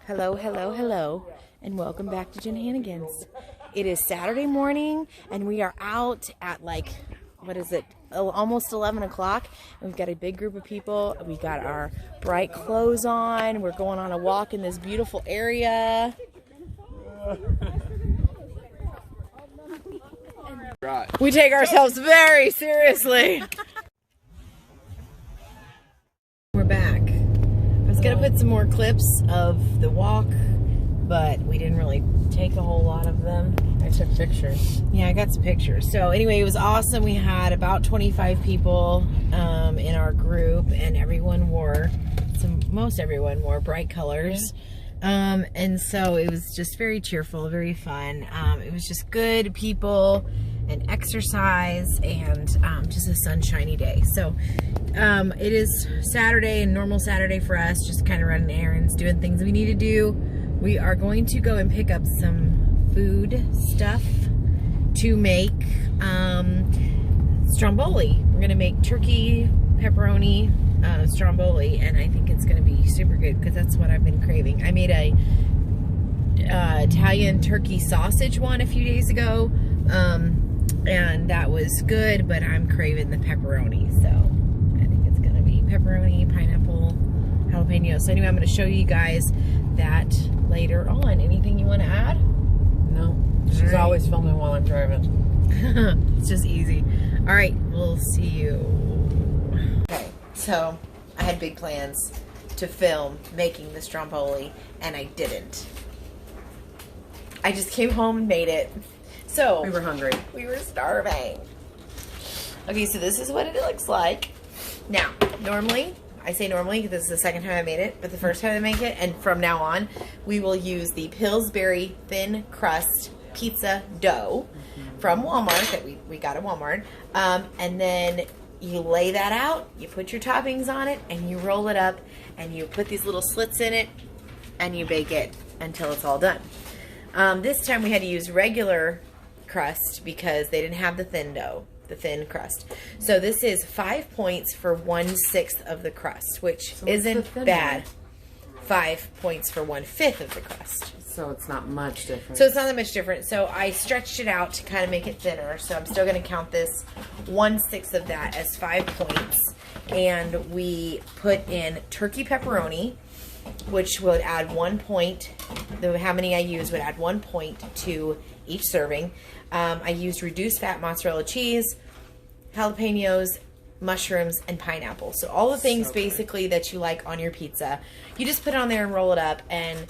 Hello, hello, hello, and welcome back to JenHannagans. It is Saturday morning, and we are out at like, what is it, almost 11 o'clock. We've got a big group of people. We got our bright clothes on. We're going on a walk in this beautiful area. We take ourselves very seriously. We're back. I was gonna put some more clips of the walk, but we didn't really take a whole lot of them. I took pictures. Yeah, I got some pictures. So anyway, it was awesome. We had about 25 people in our group, and everyone wore, most everyone wore bright colors. And so it was just very cheerful, very fun. It was just good people and exercise and just a sunshiny day. So it is Saturday, and normal Saturday for us, just kind of running errands, doing things we need to do. We are going to go and pick up some food stuff to make Stromboli. We're gonna make turkey pepperoni Stromboli, and I think it's gonna be super good because that's what I've been craving. I made a Italian turkey sausage one a few days ago, and that was good, but I'm craving the pepperoni, so I think it's gonna be pepperoni, pineapple, jalapeno. So anyway, I'm gonna show you guys that later on. Anything you want to add? No. She's always filming while I'm driving. It's just easy. All right, we'll see you. Okay, so I had big plans to film making the Stromboli, and I didn't. I just came home and made it. So We were hungry. we were starving. Okay, so this is what it looks like. Now, normally, I say normally because this is the second time I made it, but the first time I make it, and from now on, we will use the Pillsbury thin crust pizza dough from Walmart that we got at Walmart. And then you lay that out, you put your toppings on it, and you roll it up, and you put these little slits in it, and you bake it until it's all done. This time we had to use regular crust because they didn't have the thin dough, the thin crust. So this is 5 points for 1/6 of the crust, which isn't bad. 5 points for 1/5 of the crust. So it's not much different. So it's not that much different. So I stretched it out to kind of make it thinner. So I'm still going to count this 1/6 of that as 5 points. And we put in turkey pepperoni, which would add 1 point. How many I use would add 1 point to each serving. I used reduced fat mozzarella cheese, jalapenos, mushrooms, and pineapple. So all the things basically that you like on your pizza. You just put it on there and roll it up, and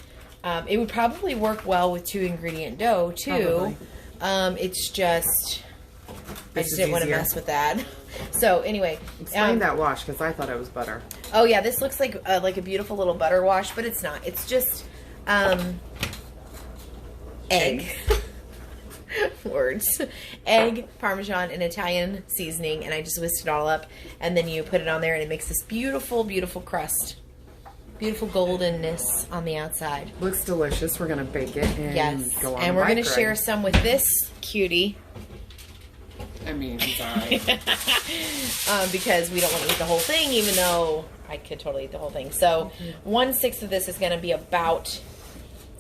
it would probably work well with 2-ingredient dough too. It's just I just didn't want to mess with that. So anyway, explain that wash because I thought it was butter. Oh yeah, this looks like a beautiful little butter wash, but it's not. It's just egg. Words. Egg, Parmesan, and Italian seasoning, and I just whisked it all up, and then you put it on there, and it makes this beautiful, beautiful crust. Beautiful goldenness on the outside. Looks delicious. We're going to bake it and go on. And we're going to share some with this cutie. I mean, he's alright. Because we don't want to eat the whole thing, even though I could totally eat the whole thing. So 1/6 of this is going to be about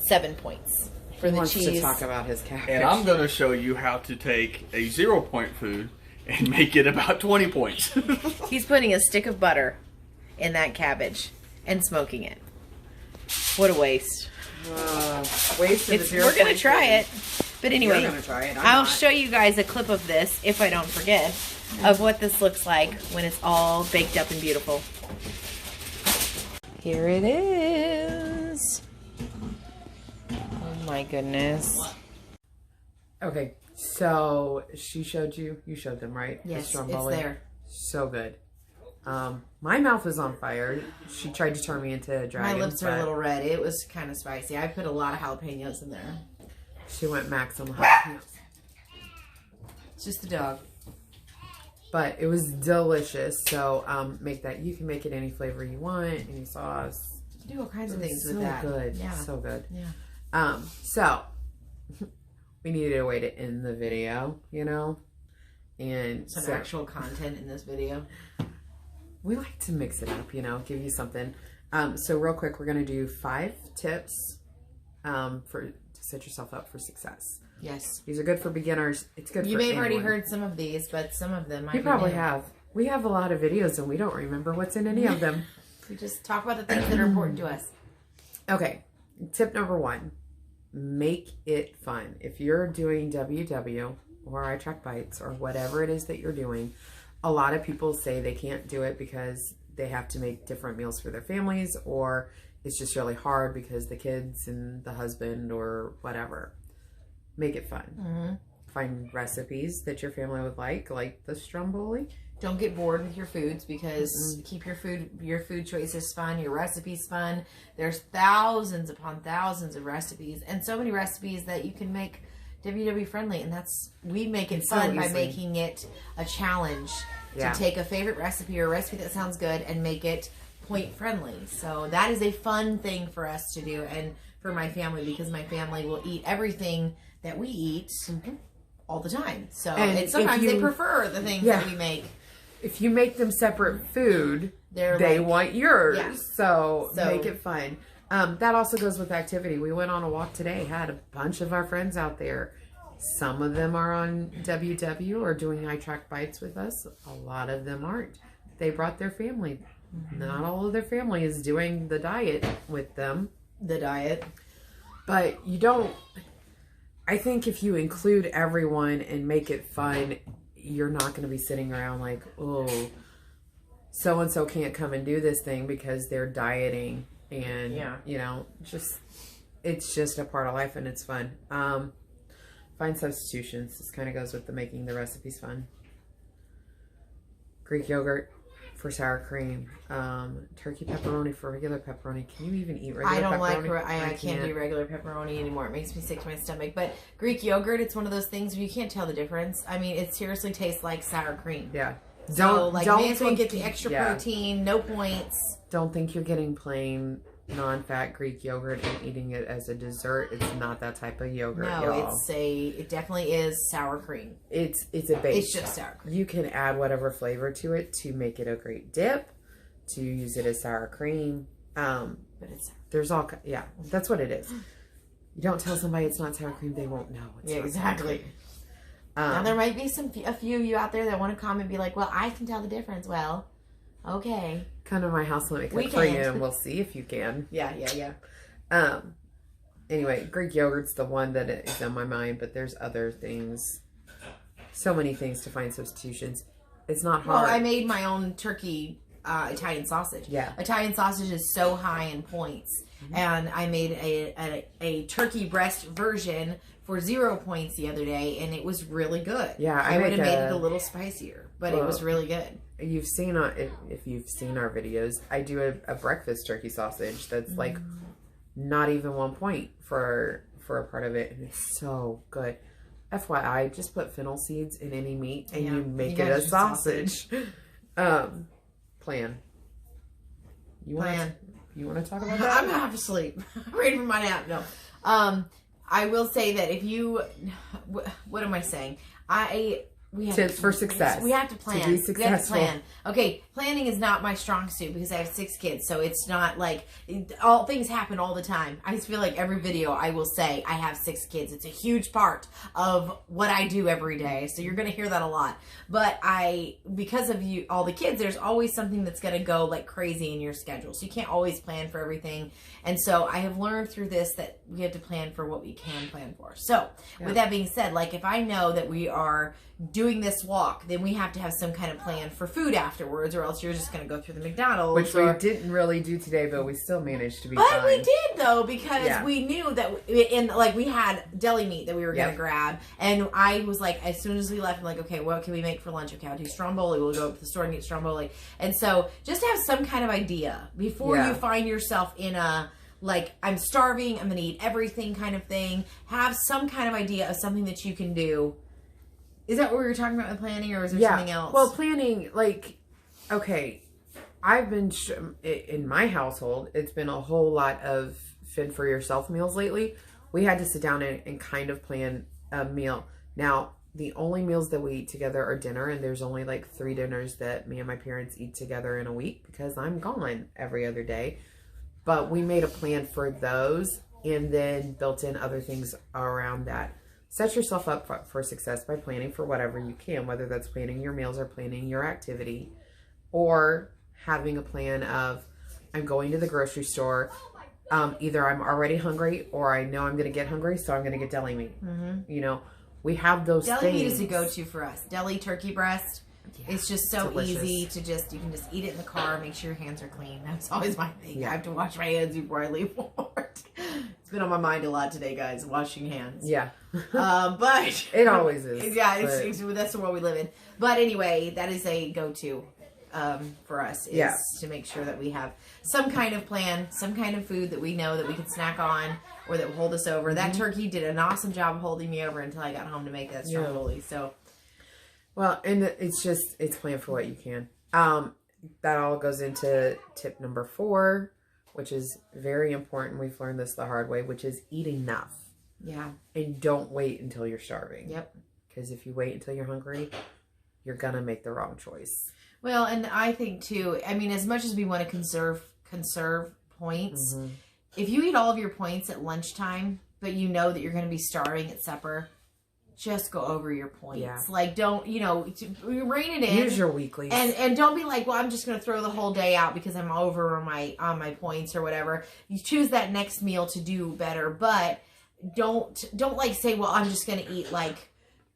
7 points for the cheese. To talk about his cabbage. And I'm going to show you how to take a 0-point food and make it about 20 points. He's putting a stick of butter in that cabbage and smoking it. What a waste. We're going to try it. But anyway, You're gonna try it. I'll show you guys a clip of this, if I don't forget, of what this looks like when it's all baked up and beautiful. Here it is. Oh my goodness. Okay, so she showed you showed them, right? Yes, the it's Stromboli. there. So good. My mouth is on fire. She tried to turn me into a dragon. My lips are a little red. It was kind of spicy. I put a lot of jalapenos in there. She went maximum jalapenos. It's just the dog. But it was delicious. So make that. You can make it any flavor you want, any sauce. You can do all kinds of things with that. So good. Yeah. So good. Yeah. So we needed a way to end the video, you know? And some actual content in this video. We like to mix it up, you know, give you something. So real quick, we're going to do 5 tips to set yourself up for success. Yes. These are good for beginners. It's good for anyone. You may have already heard some of these, but some of them might You probably have. We have a lot of videos and we don't remember what's in any of them. We just talk about the things that are important to us. Okay. Tip number 1. Make it fun. If you're doing WW or I Track Bites or whatever it is that you're doing, a lot of people say they can't do it because they have to make different meals for their families, or it's just really hard because the kids and the husband or whatever. Make it fun. Mm-hmm. Find recipes that your family would like the Stromboli. Don't get bored with your foods, because keep your food choices fun, your recipes fun. There's thousands upon thousands of recipes, and so many recipes that you can make WW friendly, and we make it fun by making it a challenge to take a favorite recipe or a recipe that sounds good and make it point friendly. So that is a fun thing for us to do, and for my family, because my family will eat everything that we eat all the time. So and sometimes they prefer the things that we make. If you make them separate food, they want yours. Yeah. So make it fun. That also goes with activity. We went on a walk today, had a bunch of our friends out there. Some of them are on WW or doing I Track Bites with us. A lot of them aren't. They brought their family. Not all of their family is doing the diet with them. But you don't... I think if you include everyone and make it fun, you're not going to be sitting around like, oh, so-and-so can't come and do this thing because they're dieting. And, you know, it's just a part of life and it's fun. Find substitutions. This kind of goes with the making the recipes fun. Greek yogurt for sour cream. Turkey pepperoni for regular pepperoni. Can you even eat regular pepperoni? I can't do regular pepperoni anymore. It makes me sick to my stomach. But Greek yogurt, it's one of those things where you can't tell the difference. I mean, it seriously tastes like sour cream. Yeah. Don't may as well get the extra protein, no points. Don't think you're getting plain non-fat Greek yogurt and eating it as a dessert. It's not that type of yogurt. No, it definitely is sour cream. It's a base. It's just sour cream. You can add whatever flavor to it to make it a great dip, to use it as sour cream. But there's all that's what it is. You don't tell somebody it's not sour cream, they won't know. It's not exactly. Now there might be a few of you out there that want to comment and be like, well, I can tell the difference. Well, okay. Come to my house, let me cook for you, and we'll see if you can. Yeah. Anyway, Greek yogurt's the one that is on my mind, but there's other things. So many things to find substitutions. It's not hard. Well, I made my own turkey Italian sausage. Yeah. Italian sausage is so high in points. And I made a turkey breast version for 0 points the other day, and it was really good. Yeah, I would have made it a little spicier, but it was really good. You've seen if you've seen our videos, I do a breakfast turkey sausage that's like not even 1 point for a part of it, and it's so good. FYI, just put fennel seeds in any meat and you make it a sausage. Plan. You want to talk about that? I'm half asleep. I'm ready for my nap. No. I will say that if you, what am I saying? We have tips for success. We have to plan. To be successful. We have to plan. Okay, planning is not my strong suit because I have 6 kids, so it's not like all things happen all the time. I just feel like every video I will say I have 6 kids. It's a huge part of what I do every day, so you're going to hear that a lot. But because of you, all the kids, there's always something that's going to go like crazy in your schedule, so you can't always plan for everything. And so I have learned through this that we have to plan for what we can plan for. So with that being said, like if I know that we are doing this walk, then we have to have some kind of plan for food afterwards, or else you're just going to go through the McDonald's. Which we didn't really do today, but we still managed to be fine. But we did, though, because we knew that, we had deli meat that we were going to grab, and I was like, as soon as we left, I'm like, okay, what can we make for lunch? Okay, I'll do Stromboli. We'll go up to the store and get Stromboli. And so just have some kind of idea before you find yourself in a, like, I'm starving, I'm going to eat everything kind of thing. Have some kind of idea of something that you can do. Is that what we were talking about with planning, or is there something else? Well, planning, like, okay, I've been, in my household, it's been a whole lot of fend for yourself meals lately. We had to sit down and kind of plan a meal. Now, the only meals that we eat together are dinner, and there's only like 3 dinners that me and my parents eat together in a week because I'm gone every other day. But we made a plan for those and then built in other things around that. Set yourself up for success by planning for whatever you can, whether that's planning your meals or planning your activity, or having a plan of, I'm going to the grocery store. Either I'm already hungry or I know I'm going to get hungry, so I'm going to get deli meat. You know, we have those things. Deli meat is a go-to for us. Deli turkey breast. Yeah, it's just so delicious. Easy to you can just eat it in the car, make sure your hands are clean. That's always my thing. I have to wash my hands before I leave work. It's been on my mind a lot today, guys, washing hands. Yeah. But it always is. Yeah, it's, that's the world we live in. But anyway, that is a go-to for us, is to make sure that we have some kind of plan, some kind of food that we know that we can snack on or that will hold us over. That turkey did an awesome job of holding me over until I got home to make that stromboli. So, well, and it's planned for what you can. That all goes into tip number 4, which is very important. We've learned this the hard way, which is eat enough. Yeah. And don't wait until you're starving. Yep. Because if you wait until you're hungry, you're going to make the wrong choice. Well, and I think too, I mean, as much as we want to conserve points, if you eat all of your points at lunchtime, but you know that you're going to be starving at supper, just go over your points. Yeah. Like, don't, rein it in. Use your weeklies. And don't be like, well, I'm just going to throw the whole day out because I'm over on my points or whatever. You choose that next meal to do better, but don't like say, well, I'm just going to eat like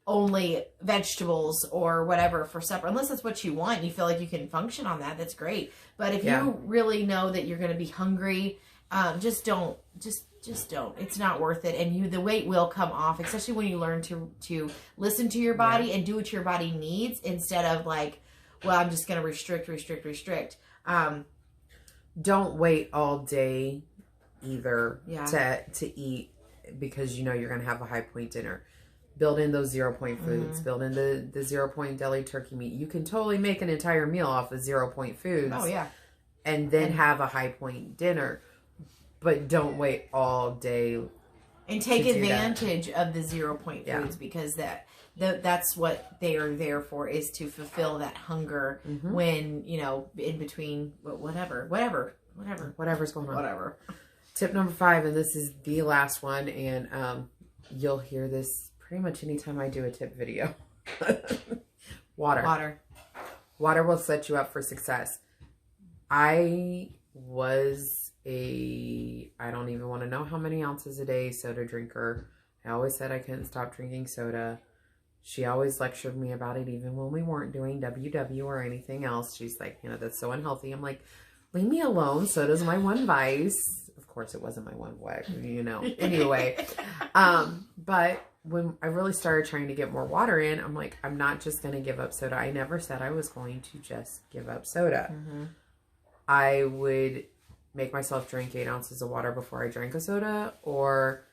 only vegetables or whatever for supper, unless that's what you want and you feel like you can function on that. That's great. But if you really know that you're going to be hungry, just don't. It's not worth it. And the weight will come off, especially when you learn to listen to your body and do what your body needs instead of like, well, I'm just going to restrict. Don't wait all day either to eat because you know you're going to have a high point dinner. Build in those 0 point foods. Build in the 0 point deli turkey meat. You can totally make an entire meal off of 0 point foods. Oh, yeah. And then have a high point dinner. But don't wait all day. And take advantage of the 0 point foods because that's what they are there for, is to fulfill that hunger when, in between whatever's going on. Whatever. Tip number 5, and this is the last one, and you'll hear this pretty much anytime I do a tip video. Water will set you up for success. I don't even want to know how many ounces a day soda drinker. I always said I couldn't stop drinking soda. She always lectured me about it even when we weren't doing WW or anything else. She's like, that's so unhealthy. I'm like, leave me alone. Soda's my one vice. Of course, it wasn't my one vice, Anyway, but when I really started trying to get more water in, I'm like, I'm not just going to give up soda. I never said I was going to just give up soda. I would make myself drink 8 ounces of water before I drank a soda, or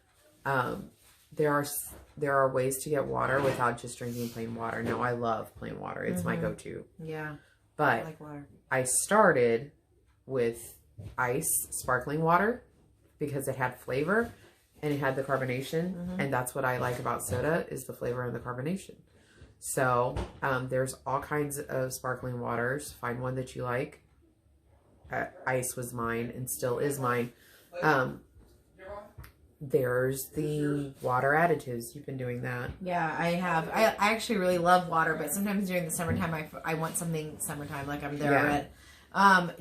there are ways to get water without just drinking plain water. No, I love plain water. It's my go-to. Yeah. But I like water. I started with ice sparkling water because it had flavor and it had the carbonation. And that's what I like about soda, is the flavor and the carbonation. So there's all kinds of sparkling waters. Find one that you like. Ice was mine and still is mine. There's the water additives. You've been doing that. Yeah, I have. I actually really love water, but sometimes during the summertime, I want something summertime, like I'm there at.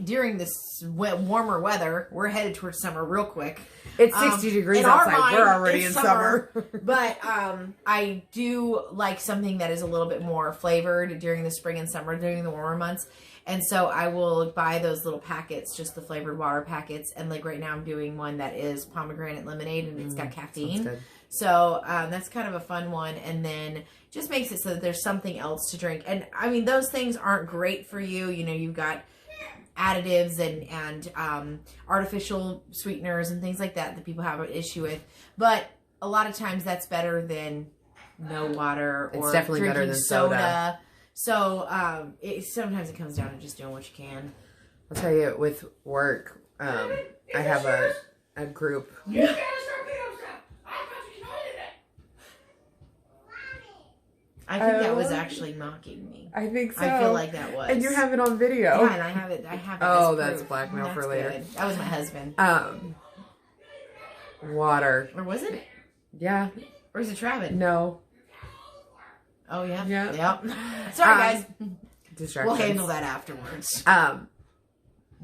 During this warmer weather, we're headed towards summer real quick. It's 60 degrees outside. We're already in summer. But I do like something that is a little bit more flavored during the spring and summer, during the warmer months. And so I will buy those little packets, just the flavored water packets. And like right now I'm doing one that is pomegranate lemonade and it's got caffeine. So that's kind of a fun one. And then just makes it so that there's something else to drink. And I mean, those things aren't great for you. You've got additives and artificial sweeteners and things like that people have an issue with. But a lot of times that's better than no water, or it's definitely better than soda. So sometimes it comes down to just doing what you can. I'll tell you, with work, I have a group. You gotta start picking up stuff. I thought you told you that. I I think that was actually mocking me. I think so. I feel like that was. And you have it on video. Yeah, and I have it. Oh, as that's proof. blackmail That's for later. good. That was my husband. Water. Or was it? Yeah. Or is it Travis? No. Oh yeah. Yeah. Yep. Sorry, guys. Distractions. We'll handle that afterwards.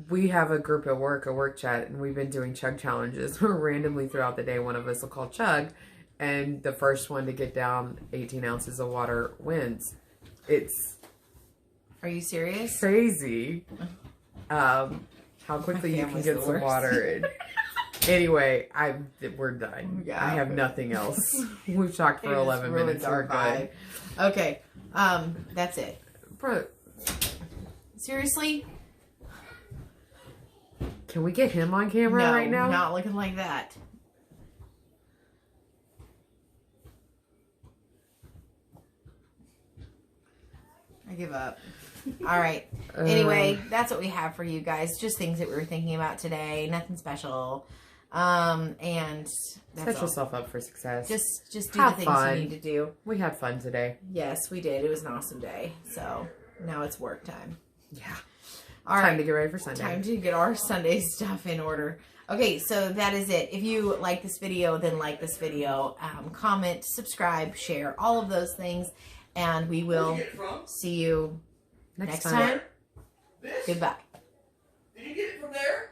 We have a group at work, a work chat, and we've been doing chug challenges where randomly throughout the day, one of us will call chug, and the first one to get down 18 ounces of water wins. It's... Are you serious? Crazy. How quickly you can get some water. Anyway, we're done. Yeah, I have nothing else. We've talked for 11 minutes. We're good. Okay. That's it. Bro. Seriously? Can we get him on camera right now? Not looking like that. I give up. All right. Anyway, that's what we have for you guys. Just things that we were thinking about today. Nothing special. And that's set yourself up for success. Just do the things you need to do. We had fun today. Yes, we did. It was an awesome day. So now it's work time. Yeah. All right. Time to get ready for Sunday. Time to get our Sunday stuff in order. Okay, so that is it. If you like this video, then like this video. Comment, subscribe, share, all of those things. And we will see you next time. Goodbye. Did you get it from there?